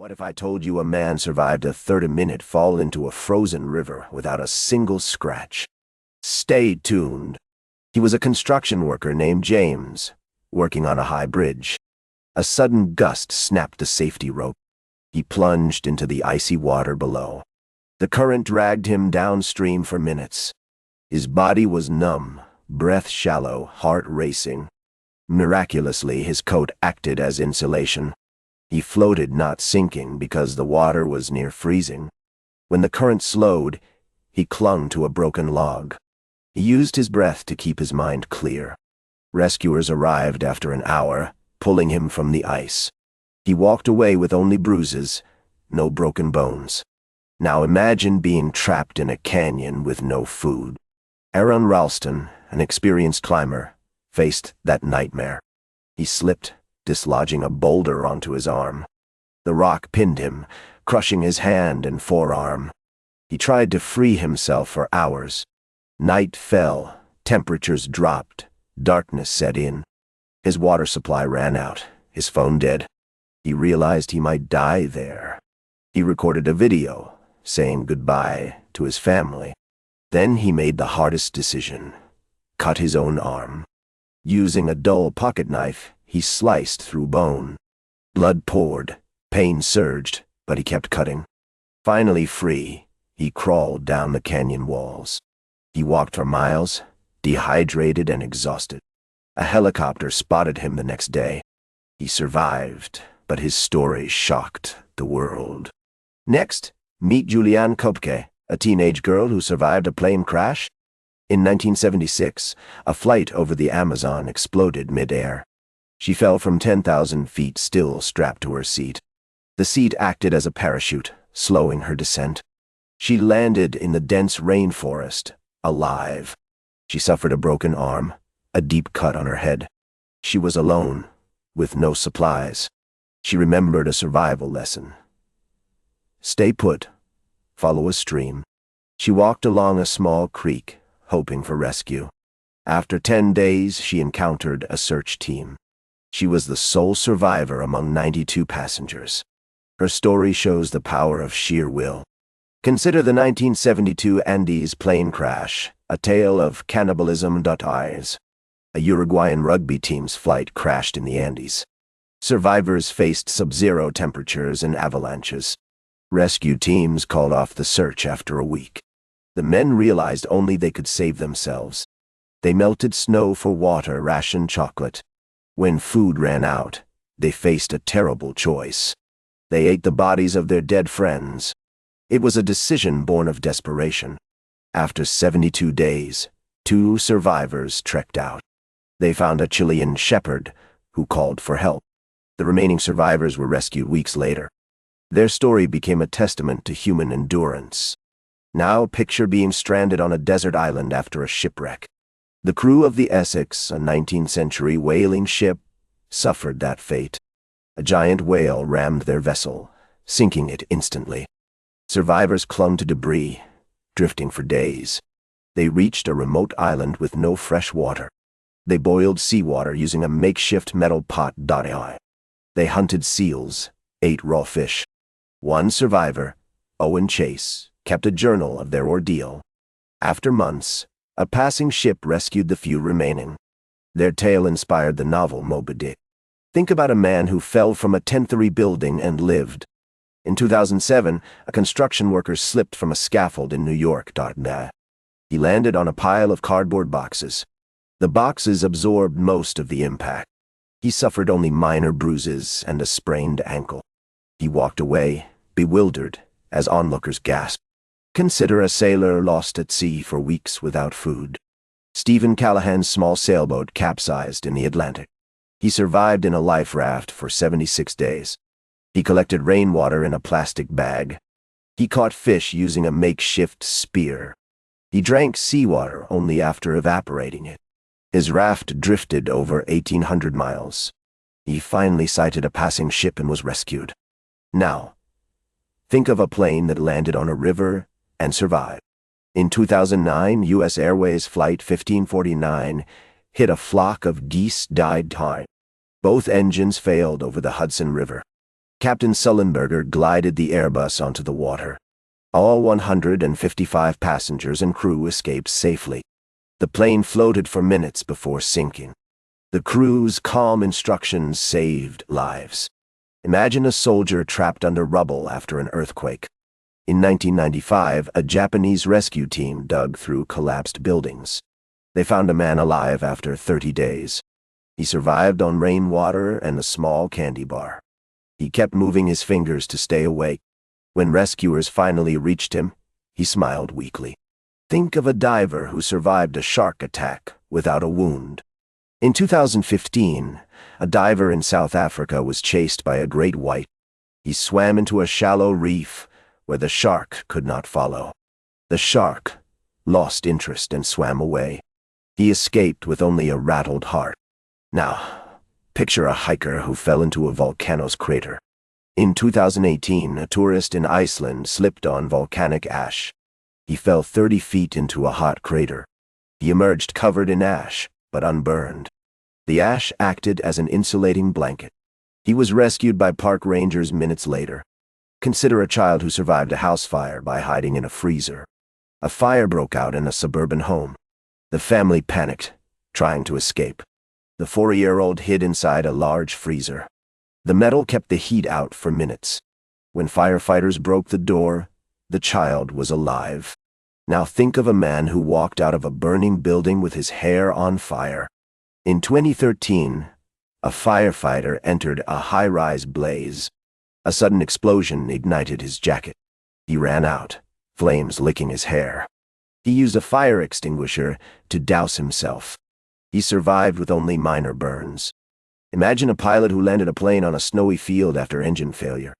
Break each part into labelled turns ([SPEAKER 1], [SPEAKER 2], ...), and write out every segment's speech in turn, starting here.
[SPEAKER 1] What if I told you a man survived a 30-minute fall into a frozen river without a single scratch? Stay tuned. He was a construction worker named James, working on a high bridge. A sudden gust snapped the safety rope. He plunged into the icy water below. The current dragged him downstream for minutes. His body was numb, breath shallow, heart racing. Miraculously, his coat acted as insulation. He floated, not sinking, because the water was near freezing. When the current slowed, he clung to a broken log. He used his breath to keep his mind clear. Rescuers arrived after an hour, pulling him from the ice. He walked away with only bruises, no broken bones. Now imagine being trapped in a canyon with no food. Aaron Ralston, an experienced climber, faced that nightmare. He slipped, dislodging a boulder onto his arm. The rock pinned him, crushing his hand and forearm. He tried to free himself for hours. Night fell, temperatures dropped, darkness set in. His water supply ran out, his phone dead. He realized he might die there. He recorded a video, saying goodbye to his family. Then he made the hardest decision: cut his own arm. Using a dull pocket knife, he sliced through bone. Blood poured, pain surged, but he kept cutting. Finally free, he crawled down the canyon walls. He walked for miles, dehydrated and exhausted. A helicopter spotted him the next day. He survived, but his story shocked the world. Next, meet Julianne Kopke, a teenage girl who survived a plane crash. In 1976, a flight over the Amazon exploded mid-air. She fell from 10,000 feet, still strapped to her seat. The seat acted as a parachute, slowing her descent. She landed in the dense rainforest, alive. She suffered a broken arm, a deep cut on her head. She was alone, with no supplies. She remembered a survival lesson. Stay put. Follow a stream. She walked along a small creek, hoping for rescue. After 10 days, she encountered a search team. She was the sole survivor among 92 passengers. Her story shows the power of sheer will. Consider the 1972 Andes plane crash, a tale of cannibalism. A Uruguayan rugby team's flight crashed in the Andes. Survivors faced sub-zero temperatures and avalanches. Rescue teams called off the search after a week. The men realized only they could save themselves. They melted snow for water, rationed chocolate. When food ran out, they faced a terrible choice. They ate the bodies of their dead friends. It was a decision born of desperation. After 72 days, 2 survivors trekked out. They found a Chilean shepherd who called for help. The remaining survivors were rescued weeks later. Their story became a testament to human endurance. Now picture being stranded on a desert island after a shipwreck. The crew of the Essex, a 19th-century whaling ship, suffered that fate. A giant whale rammed their vessel, sinking it instantly. Survivors clung to debris, drifting for days. They reached a remote island with no fresh water. They boiled seawater using a makeshift metal pot. They hunted seals, ate raw fish. One survivor, Owen Chase, kept a journal of their ordeal. After months, a passing ship rescued the few remaining. Their tale inspired the novel Moby Dick. Think about a man who fell from a 10-story building and lived. In 2007, a construction worker slipped from a scaffold in New York. He landed on a pile of cardboard boxes. The boxes absorbed most of the impact. He suffered only minor bruises and a sprained ankle. He walked away, bewildered, as onlookers gasped. Consider a sailor lost at sea for weeks without food. Stephen Callahan's small sailboat capsized in the Atlantic. He survived in a life raft for 76 days. He collected rainwater in a plastic bag. He caught fish using a makeshift spear. He drank seawater only after evaporating it. His raft drifted over 1,800 miles. He finally sighted a passing ship and was rescued. Now, think of a plane that landed on a river and survived. In 2009, U.S. Airways Flight 1549 hit a flock of geese died time. Both engines failed over the Hudson River. Captain Sullenberger glided the Airbus onto the water. All 155 passengers and crew escaped safely. The plane floated for minutes before sinking. The crew's calm instructions saved lives. Imagine a soldier trapped under rubble after an earthquake. In 1995, a Japanese rescue team dug through collapsed buildings. They found a man alive after 30 days. He survived on rainwater and a small candy bar. He kept moving his fingers to stay awake. When rescuers finally reached him, he smiled weakly. Think of a diver who survived a shark attack without a wound. In 2015, a diver in South Africa was chased by a great white. He swam into a shallow reef where the shark could not follow. The shark lost interest and swam away. He escaped with only a rattled heart. Now, picture a hiker who fell into a volcano's crater. In 2018, a tourist in Iceland slipped on volcanic ash. He fell 30 feet into a hot crater. He emerged covered in ash, but unburned. The ash acted as an insulating blanket. He was rescued by park rangers minutes later. Consider a child who survived a house fire by hiding in a freezer. A fire broke out in a suburban home. The family panicked, trying to escape. The 4-year-old hid inside a large freezer. The metal kept the heat out for minutes. When firefighters broke the door, the child was alive. Now think of a man who walked out of a burning building with his hair on fire. In 2013, a firefighter entered a high-rise blaze. A sudden explosion ignited his jacket. He ran out, flames licking his hair. He used a fire extinguisher to douse himself. He survived with only minor burns. Imagine a pilot who landed a plane on a snowy field after engine failure.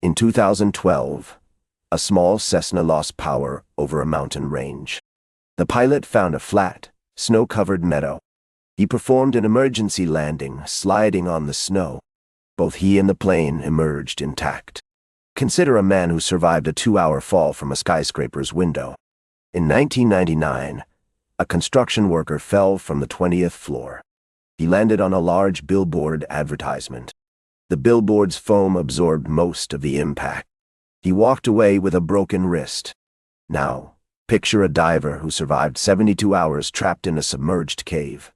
[SPEAKER 1] In 2012, a small Cessna lost power over a mountain range. The pilot found a flat, snow-covered meadow. He performed an emergency landing, sliding on the snow. Both he and the plane emerged intact. Consider a man who survived a 2-hour fall from a skyscraper's window. In 1999, a construction worker fell from the 20th floor. He landed on a large billboard advertisement. The billboard's foam absorbed most of the impact. He walked away with a broken wrist. Now, picture a diver who survived 72 hours trapped in a submerged cave.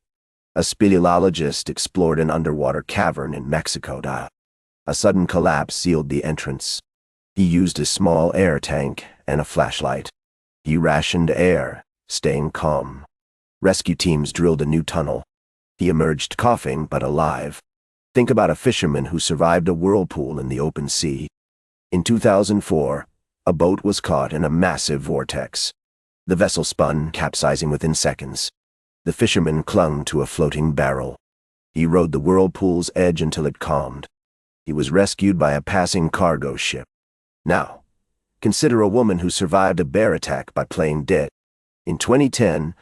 [SPEAKER 1] A speleologist explored an underwater cavern in Mexico. A sudden collapse sealed the entrance. He used a small air tank and a flashlight. He rationed air, staying calm. Rescue teams drilled a new tunnel. He emerged coughing but alive. Think about a fisherman who survived a whirlpool in the open sea. In 2004, a boat was caught in a massive vortex. The vessel spun, capsizing within seconds. The fisherman clung to a floating barrel. He rode the whirlpool's edge until it calmed. He was rescued by a passing cargo ship. Now, consider a woman who survived a bear attack by playing dead. In 2010,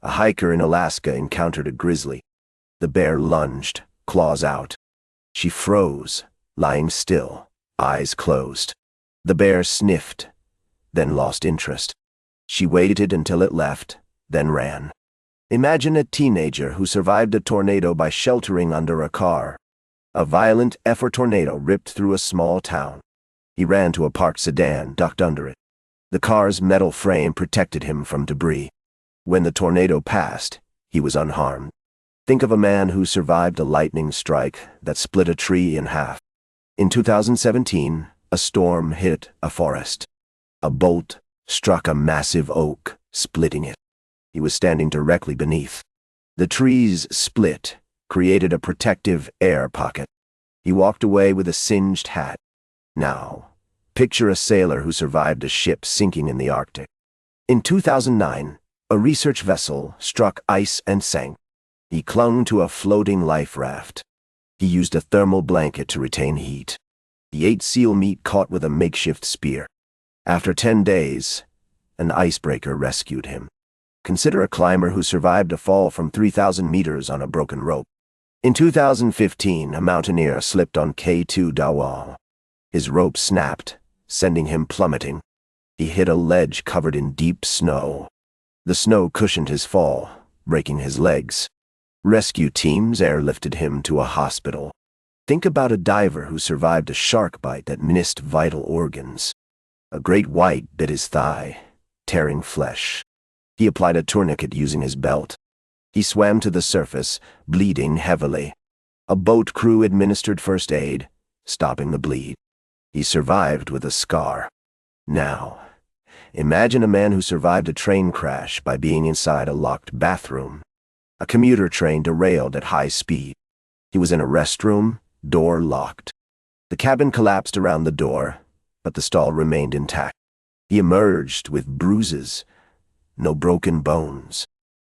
[SPEAKER 1] a hiker in Alaska encountered a grizzly. The bear lunged, claws out. She froze, lying still, eyes closed. The bear sniffed, then lost interest. She waited until it left, then ran. Imagine a teenager who survived a tornado by sheltering under a car. A violent effort tornado ripped through a small town. He ran to a parked sedan, ducked under it. The car's metal frame protected him from debris. When the tornado passed, he was unharmed. Think of a man who survived a lightning strike that split a tree in half. In 2017, a storm hit a forest. A bolt struck a massive oak, splitting it. He was standing directly beneath. The trees split, created a protective air pocket. He walked away with a singed hat. Now, picture a sailor who survived a ship sinking in the Arctic. In 2009, a research vessel struck ice and sank. He clung to a floating life raft. He used a thermal blanket to retain heat. He ate seal meat caught with a makeshift spear. After 10 days, an icebreaker rescued him. Consider a climber who survived a fall from 3,000 meters on a broken rope. In 2015, a mountaineer slipped on K2 Dawang. His rope snapped, sending him plummeting. He hit a ledge covered in deep snow. The snow cushioned his fall, breaking his legs. Rescue teams airlifted him to a hospital. Think about a diver who survived a shark bite that missed vital organs. A great white bit his thigh, tearing flesh. He applied a tourniquet using his belt. He swam to the surface, bleeding heavily. A boat crew administered first aid, stopping the bleed. He survived with a scar. Now, imagine a man who survived a train crash by being inside a locked bathroom. A commuter train derailed at high speed. He was in a restroom, door locked. The cabin collapsed around the door, but the stall remained intact. He emerged with bruises, no broken bones.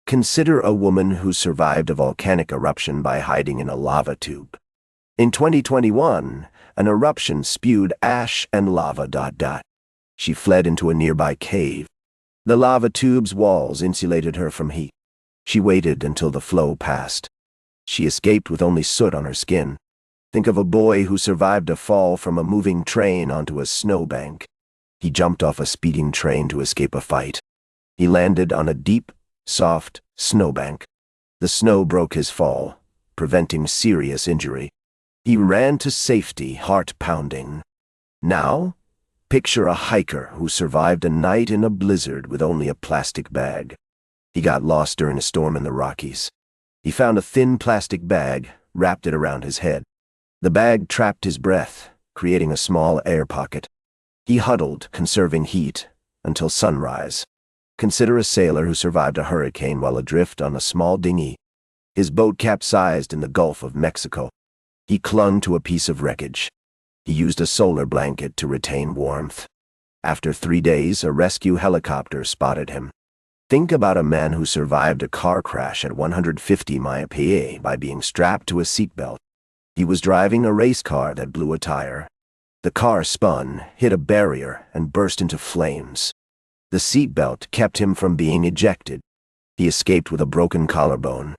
[SPEAKER 1] Consider a woman who survived a volcanic eruption by hiding in a lava tube. In 2021, an eruption spewed ash and lava. She fled into a nearby cave. The lava tube's walls insulated her from heat. She waited until the flow passed. She escaped with only soot on her skin. Think of a boy who survived a fall from a moving train onto a snowbank. He jumped off a speeding train to escape a fight. He landed on a deep, soft snowbank. The snow broke his fall, preventing serious injury. He ran to safety, heart pounding. Now, picture a hiker who survived a night in a blizzard with only a plastic bag. He got lost during a storm in the Rockies. He found a thin plastic bag, wrapped it around his head. The bag trapped his breath, creating a small air pocket. He huddled, conserving heat, until sunrise. Consider a sailor who survived a hurricane while adrift on a small dinghy. His boat capsized in the Gulf of Mexico. He clung to a piece of wreckage. He used a solar blanket to retain warmth. After 3 days, a rescue helicopter spotted him. Think about a man who survived a car crash at 150 mph by being strapped to a seatbelt. He was driving a race car that blew a tire. The car spun, hit a barrier, and burst into flames. The seatbelt kept him from being ejected. He escaped with a broken collarbone.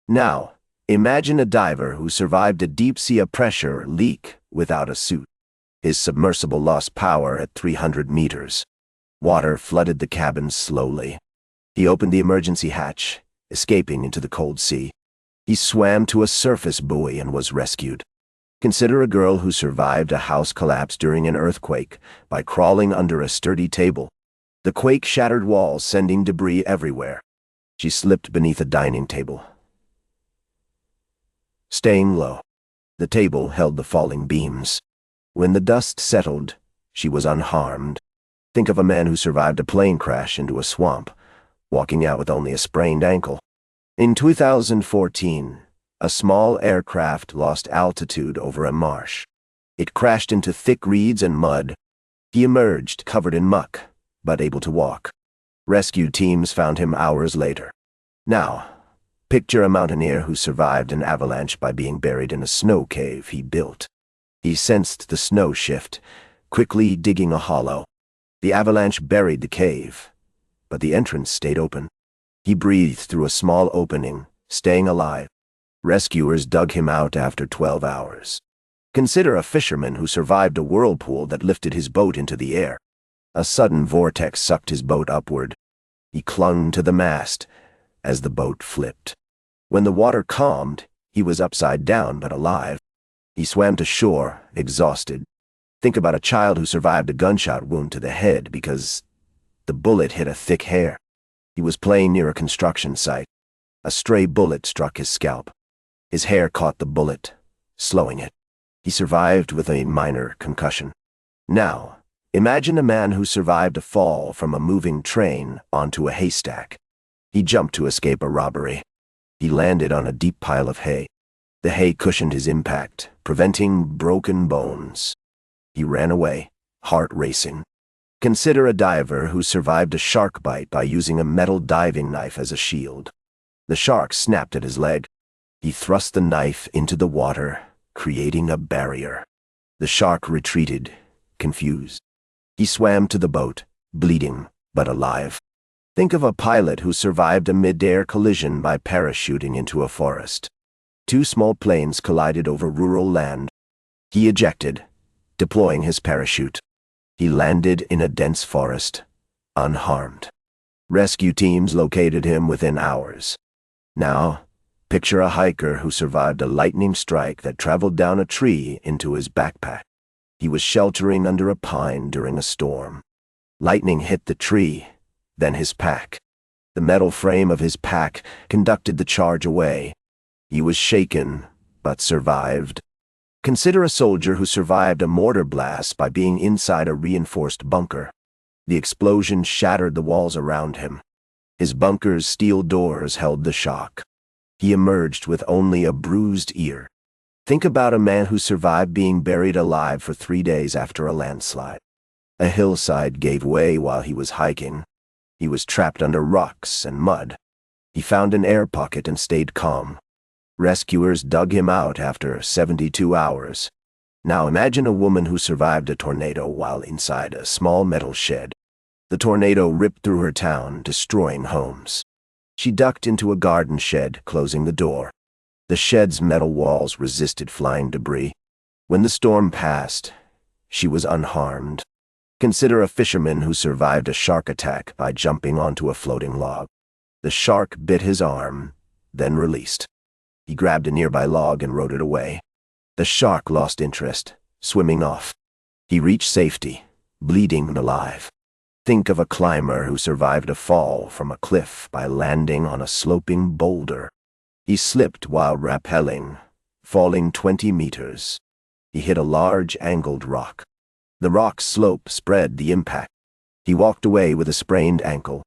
[SPEAKER 1] Now, imagine a diver who survived a deep-sea pressure leak without a suit. His submersible lost power at 300 meters. Water flooded the cabin slowly. He opened the emergency hatch, escaping into the cold sea. He swam to a surface buoy and was rescued. Consider a girl who survived a house collapse during an earthquake by crawling under a sturdy table. The quake shattered walls, sending debris everywhere. She slipped beneath a dining table, staying low. The table held the falling beams. When the dust settled, she was unharmed. Think of a man who survived a plane crash into a swamp, walking out with only a sprained ankle. In 2014, a small aircraft lost altitude over a marsh. It crashed into thick reeds and mud. He emerged covered in muck, but able to walk. Rescue teams found him hours later. Now, picture a mountaineer who survived an avalanche by being buried in a snow cave he built. He sensed the snow shift, quickly digging a hollow. The avalanche buried the cave, but the entrance stayed open. He breathed through a small opening, staying alive. Rescuers dug him out after 12 hours. Consider a fisherman who survived a whirlpool that lifted his boat into the air. A sudden vortex sucked his boat upward. He clung to the mast as the boat flipped. When the water calmed, he was upside down but alive. He swam to shore, exhausted. Think about a child who survived a gunshot wound to the head because the bullet hit a thick hair. He was playing near a construction site. A stray bullet struck his scalp. His hair caught the bullet, slowing it. He survived with a minor concussion. Now, imagine a man who survived a fall from a moving train onto a haystack. He jumped to escape a robbery. He landed on a deep pile of hay. The hay cushioned his impact, preventing broken bones. He ran away, heart racing. Consider a diver who survived a shark bite by using a metal diving knife as a shield. The shark snapped at his leg. He thrust the knife into the water, creating a barrier. The shark retreated, confused. He swam to the boat, bleeding but alive. Think of a pilot who survived a mid-air collision by parachuting into a forest. 2 small planes collided over rural land. He ejected, deploying his parachute. He landed in a dense forest, unharmed. Rescue teams located him within hours. Now, Picture a hiker who survived a lightning strike that traveled down a tree into his backpack. He was sheltering under a pine during a storm. Lightning hit the tree, then his pack. The metal frame of his pack conducted the charge away. He was shaken, but survived. Consider a soldier who survived a mortar blast by being inside a reinforced bunker. The explosion shattered the walls around him. His bunker's steel doors held the shock. He emerged with only a bruised ear. Think about a man who survived being buried alive for 3 days after a landslide. A hillside gave way while he was hiking. He was trapped under rocks and mud. He found an air pocket and stayed calm. Rescuers dug him out after 72 hours. Now imagine a woman who survived a tornado while inside a small metal shed. The tornado ripped through her town, destroying homes. She ducked into a garden shed, closing the door. The shed's metal walls resisted flying debris. When the storm passed, she was unharmed. Consider a fisherman who survived a shark attack by jumping onto a floating log. The shark bit his arm, then released. He grabbed a nearby log and rode it away. The shark lost interest, swimming off. He reached safety, bleeding but alive. Think of a climber who survived a fall from a cliff by landing on a sloping boulder. He slipped while rappelling, falling 20 meters. He hit a large angled rock. The rock's slope spread the impact. He walked away with a sprained ankle.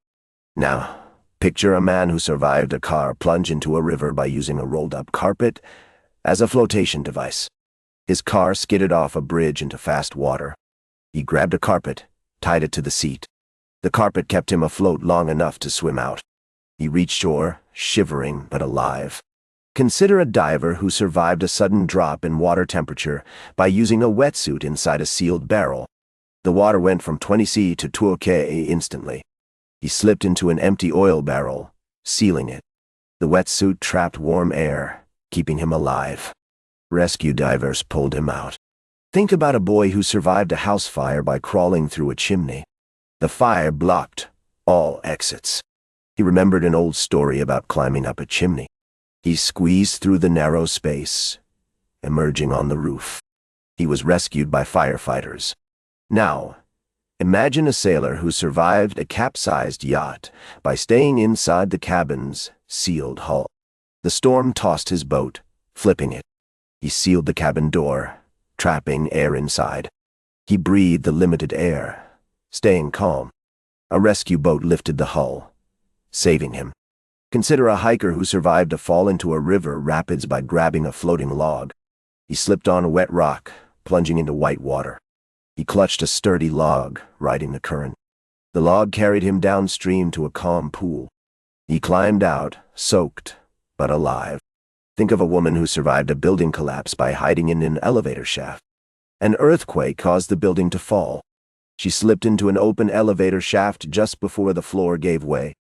[SPEAKER 1] Now, picture a man who survived a car plunge into a river by using a rolled-up carpet as a flotation device. His car skidded off a bridge into fast water. He grabbed a carpet, tied it to the seat. The carpet kept him afloat long enough to swim out. He reached shore, shivering but alive. Consider a diver who survived a sudden drop in water temperature by using a wetsuit inside a sealed barrel. The water went from 20°C to 2°K instantly. He slipped into an empty oil barrel, sealing it. The wetsuit trapped warm air, keeping him alive. Rescue divers pulled him out. Think about a boy who survived a house fire by crawling through a chimney. The fire blocked all exits. He remembered an old story about climbing up a chimney. He squeezed through the narrow space, emerging on the roof. He was rescued by firefighters. Now, imagine a sailor who survived a capsized yacht by staying inside the cabin's sealed hull. The storm tossed his boat, flipping it. He sealed the cabin door, trapping air inside. He breathed the limited air, staying calm. A rescue boat lifted the hull, saving him. Consider a hiker who survived a fall into a river rapids by grabbing a floating log. He slipped on a wet rock, plunging into white water. He clutched a sturdy log, riding the current. The log carried him downstream to a calm pool. He climbed out, soaked, but alive. Think of a woman who survived a building collapse by hiding in an elevator shaft. An earthquake caused the building to fall. She slipped into an open elevator shaft just before the floor gave way.